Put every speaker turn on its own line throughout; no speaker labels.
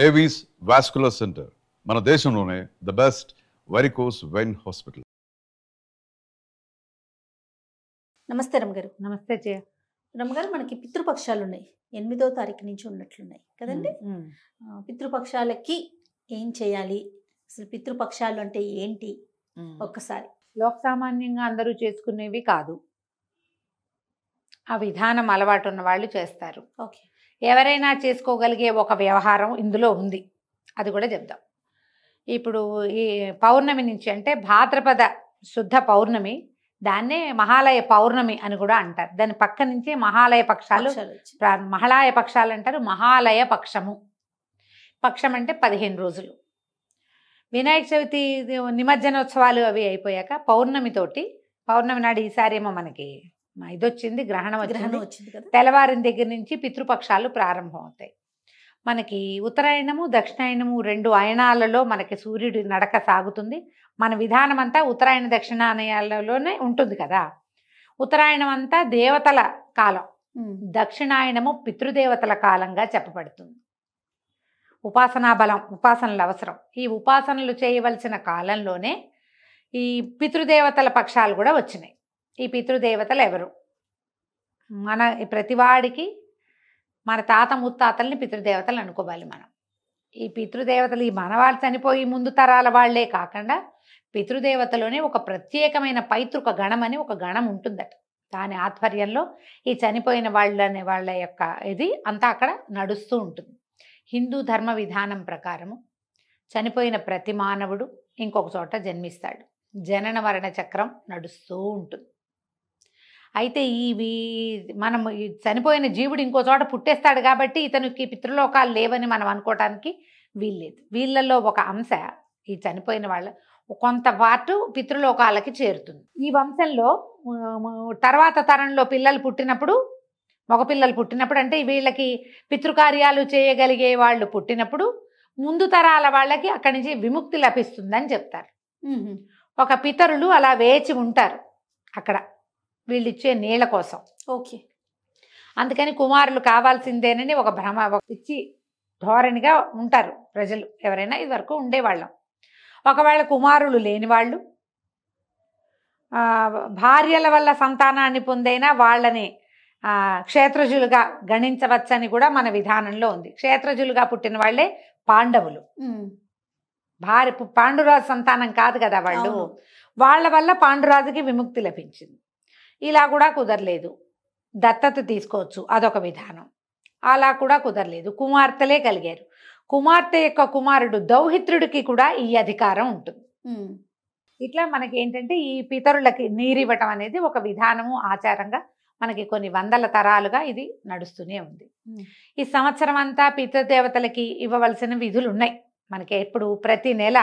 Avis vascular center మన దేశంలోనే the best varicose vein hospital.
నమస్తే రమగారు.
నమస్తే జయ.
రమగారు, మనకి పితృపక్షాలు ఉన్నాయి, 8వ తారీఖు నుంచి ఉన్నట్లున్నాయి కదండి. పితృపక్షాలకి ఏం చేయాలి, అసలు పితృపక్షాలు అంటే ఏంటి ఒక్కసారి?
లోక సామాన్యంగా అందరూ చేసుకునేవి కాదు, ఆ విధానం అలవాటు ఉన్న వాళ్ళు చేస్తారు.
ఓకే,
ఎవరైనా చేసుకోగలిగే ఒక వ్యవహారం ఇందులో ఉంది, అది కూడా చెప్దాం. ఇప్పుడు ఈ పౌర్ణమి నుంచి, అంటే భాద్రపద శుద్ధ పౌర్ణమి, దాన్నే మహాలయ పౌర్ణమి అని కూడా అంటారు. దాని పక్క నుంచి మహాలయ పక్షాలు, మహాలయ పక్షాలు అంటారు. మహాలయ పక్షము, పక్షం అంటే 15 రోజులు. వినాయక చవితి నిమజ్జనోత్సవాలు అవి అయిపోయాక పౌర్ణమితోటి, పౌర్ణమి నాడు ఈసారి ఏమో మనకి ఇదొచ్చింది, గ్రహణం వచ్చింది కదా, తెల్లవారిన దగ్గర నుంచి పితృపక్షాలు ప్రారంభం అవుతాయి. మనకి ఉత్తరాయణము దక్షిణాయనము 2 అయనాలలో మనకి సూర్యుడి నడక సాగుతుంది. మన విధానం అంతా ఉత్తరాయణ దక్షిణాయనాలలోనే ఉంటుంది కదా. ఉత్తరాయణం అంతా దేవతల కాలం, దక్షిణాయనము పితృదేవతల కాలంగా చెప్పబడుతుంది. ఉపాసనా బలం, ఉపాసనలు అవసరం. ఈ ఉపాసనలు చేయవలసిన కాలంలోనే ఈ పితృదేవతల పక్షాలు కూడా వచ్చినాయి. ఈ పితృదేవతలు ఎవరు? మన ప్రతివాడికి మన తాత ముత్తాతల్ని పితృదేవతలు అనుకోవాలి మనం. ఈ పితృదేవతలు ఈ మనవాళ్ళు చనిపోయి ముందు తరాల వాళ్లే కాకుండా పితృదేవతలోనే ఒక ప్రత్యేకమైన పైతృక గణం అని ఒక గణం ఉంటుందట. దాని ఆధ్వర్యంలో ఈ చనిపోయిన వాళ్ళ యొక్క ఇది అంతా అక్కడ నడుస్తూ ఉంటుంది. హిందూ ధర్మ విధానం ప్రకారము చనిపోయిన ప్రతి మానవుడు ఇంకొక చోట జన్మిస్తాడు. జనన మరణ చక్రం నడుస్తూ ఉంటుంది. అయితే మనం చనిపోయిన జీవుడు ఇంకో చోట పుట్టేస్తాడు కాబట్టి ఇతనికి పితృలోకాలు లేవని మనం అనుకోవటానికి వీల్లేదు. వీళ్ళల్లో ఒక అంశ, ఈ చనిపోయిన వాళ్ళ కొంత పాటు పితృలోకాలకి చేరుతుంది. ఈ వంశంలో తర్వాత తరంలో పిల్లలు పుట్టినప్పుడు, మగపిల్లలు పుట్టినప్పుడు, అంటే వీళ్ళకి పితృకార్యాలు చేయగలిగే వాళ్ళు పుట్టినప్పుడు ముందు తరాల వాళ్ళకి అక్కడి నుంచి విముక్తి లభిస్తుందని చెప్తారు. ఒక పితరులు అలా వేచి ఉంటారు అక్కడ వీళ్ళు ఇచ్చే నీళ్ళ కోసం.
ఓకే,
అందుకని కుమారులు కావాల్సిందేనని ఒక భ్రమ, ఒక పిచ్చి ధోరణిగా ఉంటారు ప్రజలు. ఎవరైనా ఇదివరకు ఉండేవాళ్ళం. ఒకవేళ కుమారులు లేని వాళ్ళు భార్యల వల్ల సంతానాన్ని పొందైనా వాళ్ళని క్షేత్రజులుగా గణించవచ్చని కూడా మన విధానంలో ఉంది. క్షేత్రజులుగా పుట్టిన వాళ్ళే పాండవులు. పాండురాజు సంతానం కాదు కదా వాళ్ళు. వాళ్ళ వల్ల పాండురాజుకి విముక్తి లభించింది. ఇలా కూడా కుదరలేదు, దత్తత తీసుకోవచ్చు, అదొక విధానం. అలా కూడా కుదరలేదు, కుమార్తెలే కలిగారు. కుమార్తె యొక్క కుమారుడు దౌహిత్రుడికి కూడా ఈ అధికారం ఉంటుంది. ఇట్లా మనకి ఏంటంటే ఈ పితరులకి నీరివ్వటం అనేది ఒక విధానము, ఆచారంగా మనకి కొన్ని వందల తరాలుగా ఇది నడుస్తూనే ఉంది. ఈ సంవత్సరం అంతా పితృదేవతలకి ఇవ్వవలసిన విధులు ఉన్నాయి మనకి. ఎప్పుడు ప్రతి నెల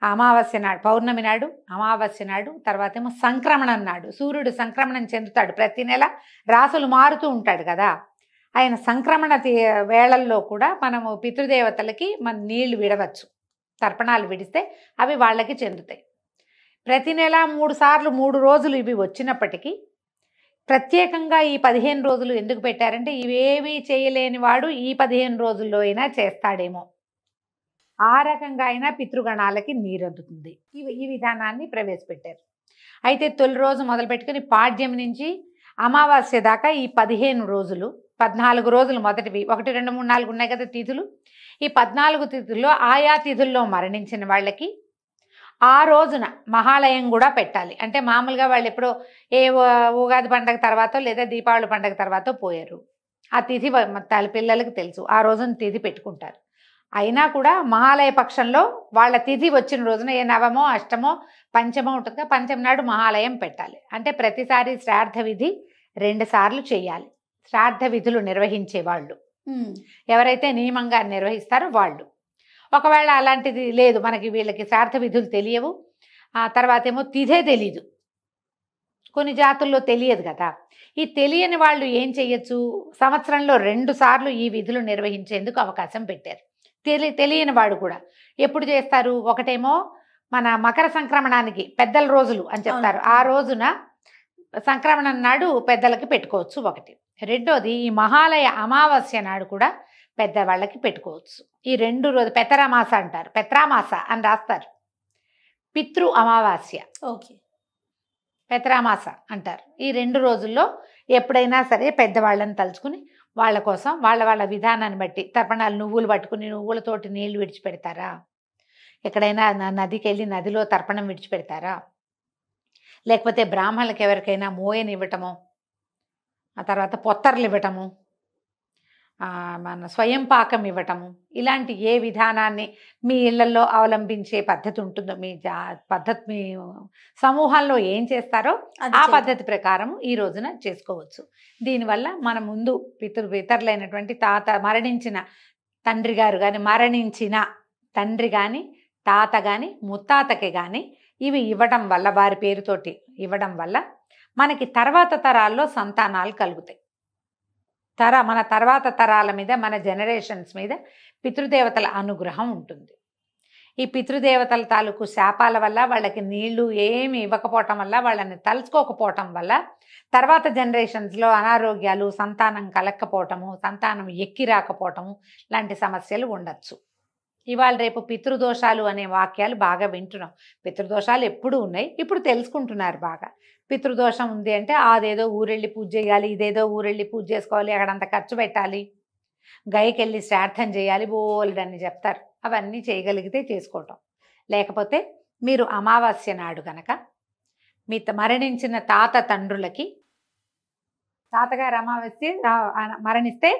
అమావాస్య నాడు, పౌర్ణమి నాడు, అమావాస్య నాడు, తర్వాత ఏమో సంక్రమణం నాడు సూర్యుడు సంక్రమణం చెందుతాడు. ప్రతి నెల రాసులు మారుతూ ఉంటాడు కదా. ఆయన సంక్రమణ వేళల్లో కూడా మనము పితృదేవతలకి మన నీళ్లు విడవచ్చు. తర్పణాలు విడిస్తే అవి వాళ్ళకి చెందుతాయి. ప్రతి నెల 3 సార్లు 3 రోజులు ఇవి వచ్చినప్పటికీ ప్రత్యేకంగా ఈ 15 రోజులు ఎందుకు పెట్టారంటే ఇవేవి చేయలేని వాడు ఈ 15 రోజుల్లో అయినా చేస్తాడేమో, ఆ రకంగా అయినా పితృగణాలకి నీరందుతుంది. ఈ విధానాన్ని ప్రవేశపెట్టారు. అయితే తొలి రోజు మొదలు పెట్టుకుని పాడ్యం నుంచి అమావాస్య దాకా ఈ 15 రోజులు, 14 రోజులు మొదటివి, 1, 2, 3, 4 ఉన్నాయి కదా తిథులు. ఈ 14 తిథుల్లో ఆయా తిథుల్లో మరణించిన వాళ్ళకి ఆ రోజున మహాలయం కూడా పెట్టాలి. అంటే మామూలుగా వాళ్ళు ఎప్పుడో ఉగాది పండగ తర్వాత లేదా దీపావళి పండగ తర్వాత పోయారు. ఆ తిథి పిల్లలకి తెలుసు, ఆ రోజున తిథి పెట్టుకుంటారు. అయినా కూడా మహాలయ పక్షంలో వాళ్ళ తిథి వచ్చిన రోజున ఏ నవమో అష్టమో పంచమో ఉంటుందిగా, పంచమి నాడు మహాలయం పెట్టాలి. అంటే ప్రతిసారి శ్రాద్ధ విధి 2 సార్లు చేయాలి. శ్రాద్ధ విధులు నిర్వహించే వాళ్ళు ఎవరైతే నియమంగా నిర్వహిస్తారో వాళ్ళు. ఒకవేళ అలాంటిది లేదు, మనకి వీళ్ళకి శ్రాద్ధ విధులు తెలియవు, ఆ తర్వాత ఏమో తిథే తెలీదు, కొన్ని జాతుల్లో తెలియదు కదా. ఈ తెలియని వాళ్ళు ఏం చెయ్యొచ్చు, సంవత్సరంలో 2 సార్లు ఈ విధులు నిర్వహించేందుకు అవకాశం పెట్టారు. తెలియని వాడు కూడా ఎప్పుడు చేస్తారు, ఒకటేమో మన మకర సంక్రమణానికి పెద్దల రోజులు అని చెప్తారు, ఆ రోజున సంక్రమణం నాడు పెద్దలకి పెట్టుకోవచ్చు ఒకటి. రెండోది ఈ మహాలయ అమావాస్య నాడు కూడా పెద్దవాళ్ళకి పెట్టుకోవచ్చు. ఈ 2 రోజు పెతరామాస అంటారు, పెత్రామాస అని రాస్తారు. పితృ అమావాస్య,
ఓకే.
పెతరామాస అంటారు. ఈ 2 రోజుల్లో ఎప్పుడైనా సరే పెద్దవాళ్ళని తలుచుకుని వాళ్ళ కోసం వాళ్ళ విధానాన్ని బట్టి తర్పణాలు నువ్వులు పట్టుకుని నువ్వులతోటి నీళ్లు విడిచిపెడతారా, ఎక్కడైనా నదికి వెళ్ళి నదిలో తర్పణం విడిచిపెడతారా, లేకపోతే బ్రాహ్మణులకు ఎవరికైనా మోయని ఇవ్వటము, ఆ తర్వాత పొత్తర్లు ఇవ్వటము, మన స్వయం పాకం ఇవ్వటము, ఇలాంటి ఏ విధానాన్ని మీ ఇళ్లలో అవలంబించే పద్ధతి ఉంటుందో, మీ మీ సమూహంలో ఏం చేస్తారో ఆ పద్ధతి ప్రకారం ఈ రోజున చేసుకోవచ్చు. దీనివల్ల మన ముందు పితరులైనటువంటి మరణించిన తండ్రి గారు కానీ, మరణించిన తండ్రి కానీ, తాత కానీ, ముత్తాతకి కానీ ఇవి ఇవ్వడం వల్ల, వారి పేరుతోటి ఇవ్వడం వల్ల మనకి తర్వాత తరాల్లో సంతానాలు కలుగుతాయి. మన తర్వాత తరాల మీద, మన జనరేషన్స్ మీద పితృదేవతల అనుగ్రహం ఉంటుంది. ఈ పితృదేవతల తాలూకు శాపాల వల్ల, వాళ్ళకి నీళ్లు ఏమి ఇవ్వకపోవటం వల్ల, వాళ్ళని తలుచుకోకపోవటం వల్ల తర్వాత జనరేషన్స్లో అనారోగ్యాలు, సంతానం కలక్కపోవటము, సంతానం ఎక్కి రాకపోవటము లాంటి సమస్యలు ఉండొచ్చు. ఇవాళ రేపు పితృదోషాలు అనే వాక్యాలు బాగా వింటున్నాం. పితృదోషాలు ఎప్పుడూ ఉన్నాయి, ఇప్పుడు తెలుసుకుంటున్నారు బాగా. పితృదోషం ఉంది అంటే అదేదో ఊరెళ్ళి పూజ చేయాలి, ఇదేదో ఊరెళ్ళి పూజ చేసుకోవాలి, అక్కడంత ఖర్చు పెట్టాలి, గైకెళ్ళి శ్రార్థం చేయాలి, బోల్డని చెప్తారు. అవన్నీ చేయగలిగితే చేసుకోవటం. లేకపోతే మీరు అమావాస్య నాడు కనుక మీ మరణించిన తండ్రులకి, తాతగారు అమావాస్య మరణిస్తే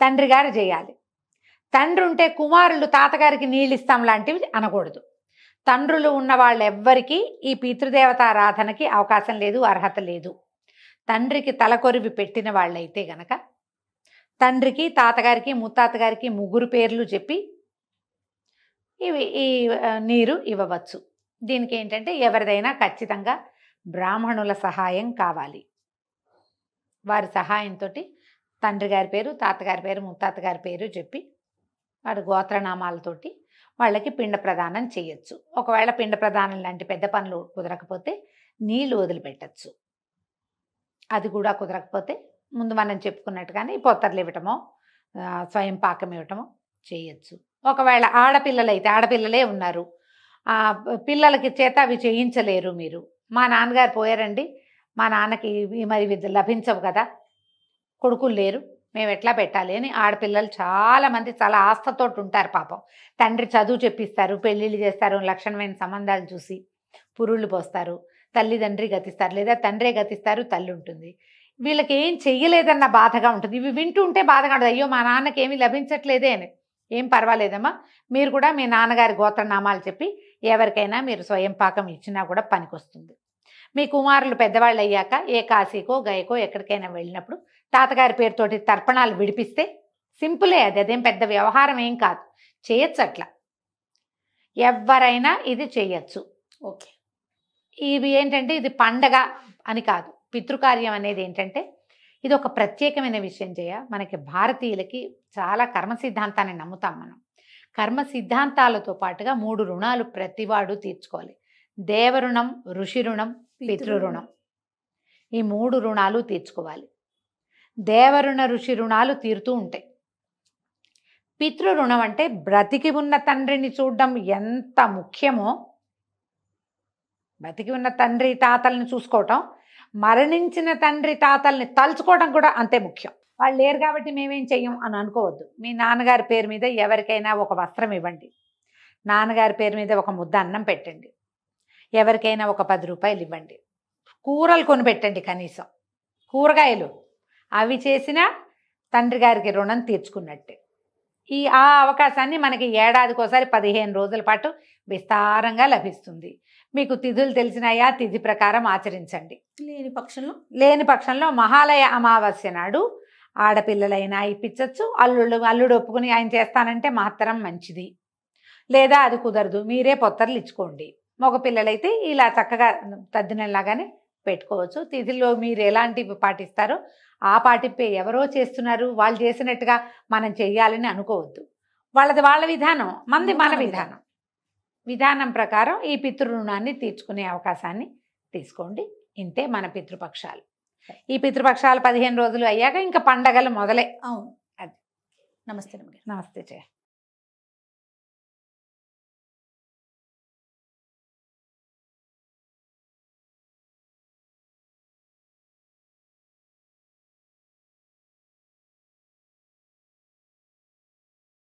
తండ్రి గారు చేయాలి. తండ్రి ఉంటే కుమారులు తాతగారికి నీళ్ళు ఇస్తాం లాంటివి అనకూడదు. తండ్రులు ఉన్న వాళ్ళు ఎవ్వరికీ ఈ పితృదేవతారాధనకి అవకాశం లేదు, అర్హత లేదు. తండ్రికి తలకొరివి పెట్టిన వాళ్ళైతే గనక తండ్రికి, తాతగారికి, ముత్తాతగారికి 3 పేర్లు చెప్పి ఈ నీరు ఇవ్వవచ్చు. దీనికి ఏంటంటే ఎవరిదైనా ఖచ్చితంగా బ్రాహ్మణుల సహాయం కావాలి. వారి సహాయంతో తండ్రి గారి పేరు, తాతగారి పేరు, ముత్తాతగారి పేరు చెప్పి వారి గోత్రనామాలతోటి వాళ్ళకి పిండ ప్రదానం చేయొచ్చు. ఒకవేళ పిండ ప్రదానం లాంటి పెద్ద పనులు కుదరకపోతే నీళ్లు వదిలిపెట్టచ్చు. అది కూడా కుదరకపోతే ముందు మనం చెప్పుకున్నట్టుగానే పొత్తర్లు ఇవ్వటమో, స్వయం పాకం ఇవ్వటమో చేయొచ్చు. ఒకవేళ ఆడపిల్లలే ఉన్నారు, పిల్లలకి చేత అవి చేయించలేరు మీరు. మా నాన్నగారు పోయారండి, మా నాన్నకి మరి లభించవు కదా, కొడుకులు లేరు, మేము ఎట్లా పెట్టాలి అని ఆడపిల్లలు చాలామంది చాలా ఆస్థతోటి ఉంటారు. పాపం తండ్రి చదువు చెప్పిస్తారు, పెళ్ళిళ్ళు చేస్తారు, లక్షణమైన సంబంధాలు చూసి పురుళ్ళు పోస్తారు, తల్లిదండ్రి గతిస్తారు, లేదా తండ్రే గతిస్తారు, తల్లి ఉంటుంది. వీళ్ళకి ఏం చెయ్యలేదన్న బాధగా ఉంటుంది. ఇవి వింటూ ఉంటే బాధగా ఉంటుంది, అయ్యో మా నాన్నకి ఏమీ లభించట్లేదే అని. ఏం పర్వాలేదమ్మా, మీరు కూడా మీ నాన్నగారి గోత్రనామాలు చెప్పి ఎవరికైనా మీరు స్వయం పాకం ఇచ్చినా కూడా పనికొస్తుంది. మీ కుమారులు పెద్దవాళ్ళు అయ్యాక ఏ కాశీకో గయకో ఎక్కడికైనా వెళ్ళినప్పుడు తాతగారి పేరుతోటి తర్పణాలు విడిపిస్తే సింపులే, అదేం పెద్ద వ్యవహారం ఏం కాదు, చేయొచ్చు. అట్లా ఎవరైనా ఇది చేయొచ్చు.
ఓకే.
ఇవి ఏంటంటే ఇది పండగ అని కాదు, పితృకార్యం అనేది ఏంటంటే ఇది ఒక ప్రత్యేకమైన విషయం. మనకి భారతీయులకి చాలా కర్మ సిద్ధాంతాన్ని నమ్ముతాం మనం. కర్మ సిద్ధాంతాలతో పాటుగా 3 రుణాలు ప్రతివాడు తీర్చుకోవాలి. దేవరుణం, ఋషి రుణం, పితృరుణం. ఈ 3 రుణాలు తీర్చుకోవాలి. దేవరుణ, ఋషి రుణాలు తీరుతూ ఉంటాయి. పితృరుణం అంటే బ్రతికి ఉన్న తండ్రిని చూడడం ఎంత ముఖ్యమో, బ్రతికి ఉన్న తండ్రి తాతల్ని చూసుకోవటం, మరణించిన తండ్రి తాతల్ని తలుచుకోవడం కూడా అంతే ముఖ్యం. వాళ్ళు లేరు కాబట్టి మేమేం చెయ్యం అని అనుకోవద్దు. మీ నాన్నగారి పేరు మీద ఎవరికైనా ఒక వస్త్రం ఇవ్వండి, నాన్నగారి పేరు మీద ఒక ముద్ద అన్నం పెట్టండి, ఎవరికైనా ఒక 10 రూపాయలు ఇవ్వండి, కూరలు కొనిపెట్టండి, కనీసం కూరగాయలు అవి చేసినా తండ్రి గారికి రుణం తీర్చుకున్నట్టే. ఆ అవకాశాన్ని మనకి ఏడాదికోసారి 15 రోజుల పాటు విస్తారంగా లభిస్తుంది. మీకు తిథులు తెలిసినాయా, తిథి ప్రకారం ఆచరించండి. లేని పక్షంలో మహాలయ అమావాస్య నాడు ఆడపిల్లలైనా ఇప్పించవచ్చు. అల్లుడు ఒప్పుకుని ఆయన చేస్తానంటే మాత్రం మంచిది, లేదా అది కుదరదు మీరే పొత్తర్లు ఇచ్చుకోండి. మగ పిల్లలైతే ఇలా చక్కగా తద్దినలాగానే పెట్టుకోవచ్చు. తిథిలో మీరు ఎలాంటివి పాటిస్తారో ఆ పాటింపే. ఎవరో చేస్తున్నారు వాళ్ళు చేసినట్టుగా మనం చెయ్యాలని అనుకోవద్దు. వాళ్ళ విధానం, మన విధానం ప్రకారం ఈ పితృరుణాన్ని తీర్చుకునే అవకాశాన్ని తీసుకోండి. ఇంతే మన పితృపక్షాలు. ఈ పితృపక్షాలు 15 రోజులు అయ్యాక ఇంకా పండగలు మొదలే.
అవును.
అది
నమస్తే రమ్య గారు.
నమస్తే జయ.